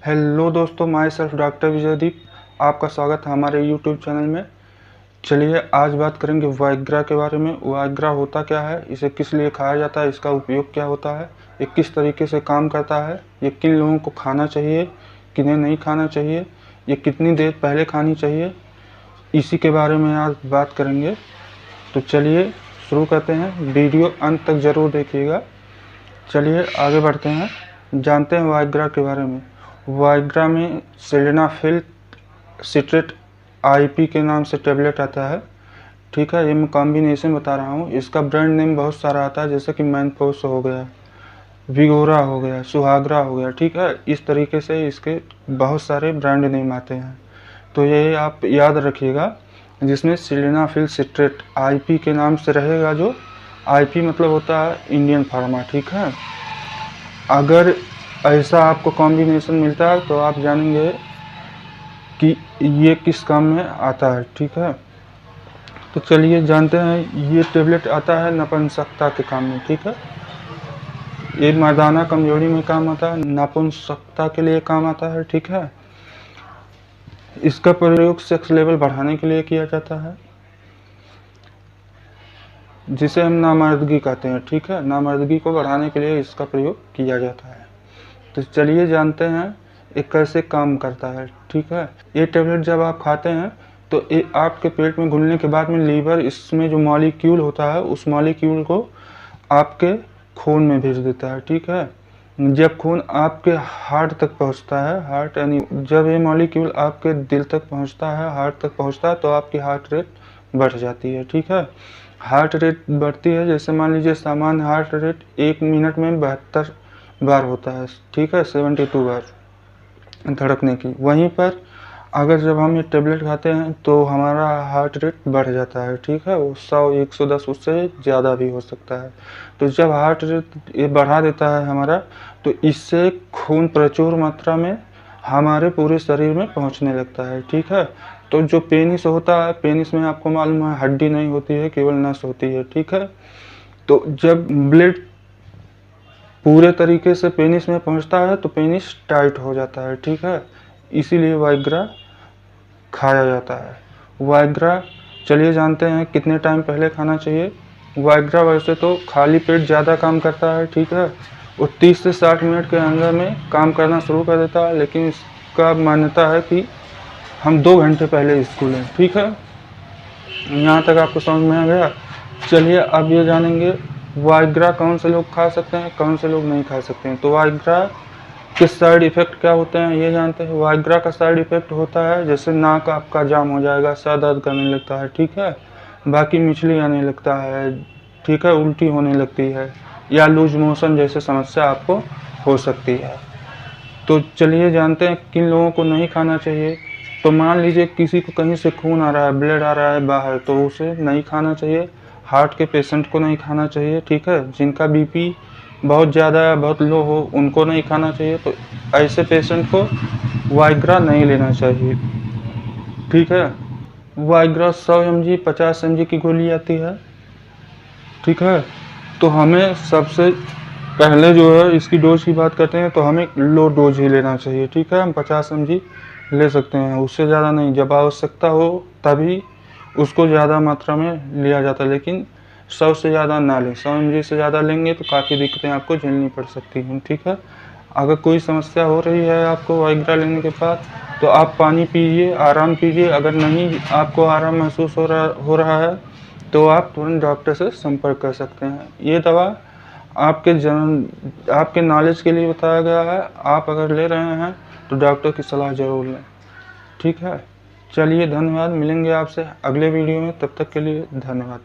Hello दोस्तों, my self doctor Vijaydeep, आपका स्वागत है हमारे यूट्यूब चैनल में। चलिए आज बात करेंगे वाइग्रा के बारे में। वाइग्रा होता क्या है, इसे किस लिए खाया जाता है, इसका उपयोग क्या होता है, ये किस तरीके से काम करता है, ये किन लोगों को खाना चाहिए, किन्हें नहीं खाना चाहिए, ये कितनी देर पहले खानी चाहिए, इसी के बारे में आज बात करेंगे। तो चलिए शुरू करते हैं, वीडियो अंत तक ज़रूर देखिएगा। चलिए आगे बढ़ते हैं, जानते हैं वाइग्रा के बारे में। वाइग्रा में सिल्डेनाफिल सिट्रेट आईपी के नाम से टेबलेट आता है। ठीक है, ये मैं कॉम्बिनेशन बता रहा हूँ। इसका ब्रांड नेम बहुत सारा आता है, जैसे कि मैनफोर्स हो गया, विगोरा हो गया, सुहागरा हो गया। ठीक है, इस तरीके से इसके बहुत सारे ब्रांड नेम आते हैं, तो ये आप याद रखिएगा। जिसमें सिल्डेनाफिल सिट्रेट आईपी के नाम से रहेगा, जो आईपी मतलब होता है इंडियन फार्मा। ठीक है, अगर ऐसा आपको कॉम्बिनेशन मिलता है तो आप जानेंगे कि ये किस काम में आता है। ठीक है, तो चलिए जानते हैं। ये टेबलेट आता है नपुंसकता के काम में। ठीक है, ये मर्दाना कमजोरी में काम आता है, नपुंसकता के लिए काम आता है। ठीक है, इसका प्रयोग सेक्स लेवल बढ़ाने के लिए किया जाता है, जिसे हम नामर्दगी कहते हैं। ठीक है, नामर्दगी को बढ़ाने के लिए इसका प्रयोग किया जाता है। तो चलिए जानते हैं ये कैसे काम करता है। ठीक है, ये टेबलेट जब आप खाते हैं तो ये आपके पेट में घुलने के बाद में लीवर इसमें जो मॉलिक्यूल होता है, उस मॉलिक्यूल को आपके खून में भेज देता है। ठीक है, जब खून आपके हार्ट तक पहुंचता है, हार्ट यानी जब ये मॉलिक्यूल आपके दिल तक पहुंचता है, हार्ट तक पहुंचता है, तो आपकी हार्ट रेट बढ़ जाती है। ठीक है, हार्ट रेट बढ़ती है, जैसे मान लीजिए सामान्य हार्ट रेट 1 मिनट में 72 बार होता है। ठीक है, 72 बार धड़कने की। वहीं पर अगर जब हम ये टेबलेट खाते हैं तो हमारा हार्ट रेट बढ़ जाता है। ठीक है, वो 100, 110 उससे ज़्यादा भी हो सकता है। तो जब हार्ट रेट ये बढ़ा देता है हमारा, तो इससे खून प्रचुर मात्रा में हमारे पूरे शरीर में पहुंचने लगता है। ठीक है, तो जो पेनिस होता है, पेनिस में आपको मालूम है हड्डी नहीं होती है, केवल नस होती है। ठीक है, तो जब ब्लड पूरे तरीके से पेनिस में पहुंचता है तो पेनिस टाइट हो जाता है। ठीक है, इसीलिए वाइग्रा खाया जाता है। वाइग्रा चलिए जानते हैं कितने टाइम पहले खाना चाहिए। वाइग्रा वैसे तो खाली पेट ज़्यादा काम करता है। ठीक है, वो 30 से 60 मिनट के अंदर में काम करना शुरू कर देता है, लेकिन इसका मान्यता है कि हम 2 घंटे पहले इसको लें। ठीक है, यहाँ तक आपको समझ में आ गया। चलिए अब ये जानेंगे वाइग्रा कौन से लोग खा सकते हैं, कौन से लोग नहीं खा सकते हैं। तो वाइग्रा के साइड इफ़ेक्ट क्या होते हैं ये जानते हैं। वाइग्रा का साइड इफ़ेक्ट होता है जैसे नाक आपका जाम हो जाएगा, सर दर्द करने लगता है। ठीक है, बाकी मिचली आने लगता है। ठीक है, उल्टी होने लगती है, या लूज मोशन जैसे समस्या आपको हो सकती है। तो चलिए जानते हैं किन लोगों को नहीं खाना चाहिए। तो मान लीजिए किसी को कहीं से खून आ रहा है, ब्लड आ रहा है बाहर, तो उसे नहीं खाना चाहिए। हार्ट के पेशेंट को नहीं खाना चाहिए। ठीक है, जिनका बीपी बहुत ज़्यादा या बहुत लो हो उनको नहीं खाना चाहिए। तो ऐसे पेशेंट को वाइग्रा नहीं लेना चाहिए। ठीक है, वाइग्रा 100 mg 50 mg की गोली आती है। ठीक है, तो हमें सबसे पहले जो है इसकी डोज की बात करते हैं तो हमें लो डोज ही लेना चाहिए। ठीक है, हम 50 mg ले सकते हैं, उससे ज़्यादा नहीं। जब आवश्यकता हो तभी उसको ज़्यादा मात्रा में लिया जाता है, लेकिन 100 से ज़्यादा ना लें। 100 mg से ज़्यादा लेंगे तो काफ़ी दिक्कतें आपको झेलनी पड़ सकती हैं। ठीक है, अगर कोई समस्या हो रही है आपको वाइग्रा लेने के बाद, तो आप पानी पीजिए, आराम कीजिए। अगर नहीं आपको आराम महसूस हो रहा है तो आप तुरंत डॉक्टर से संपर्क कर सकते हैं। ये दवा आपके नॉलेज के लिए बताया गया है। आप अगर ले रहे हैं तो डॉक्टर की सलाह ज़रूर लें। ठीक है, चलिए धन्यवाद। मिलेंगे आपसे अगले वीडियो में, तब तक के लिए धन्यवाद।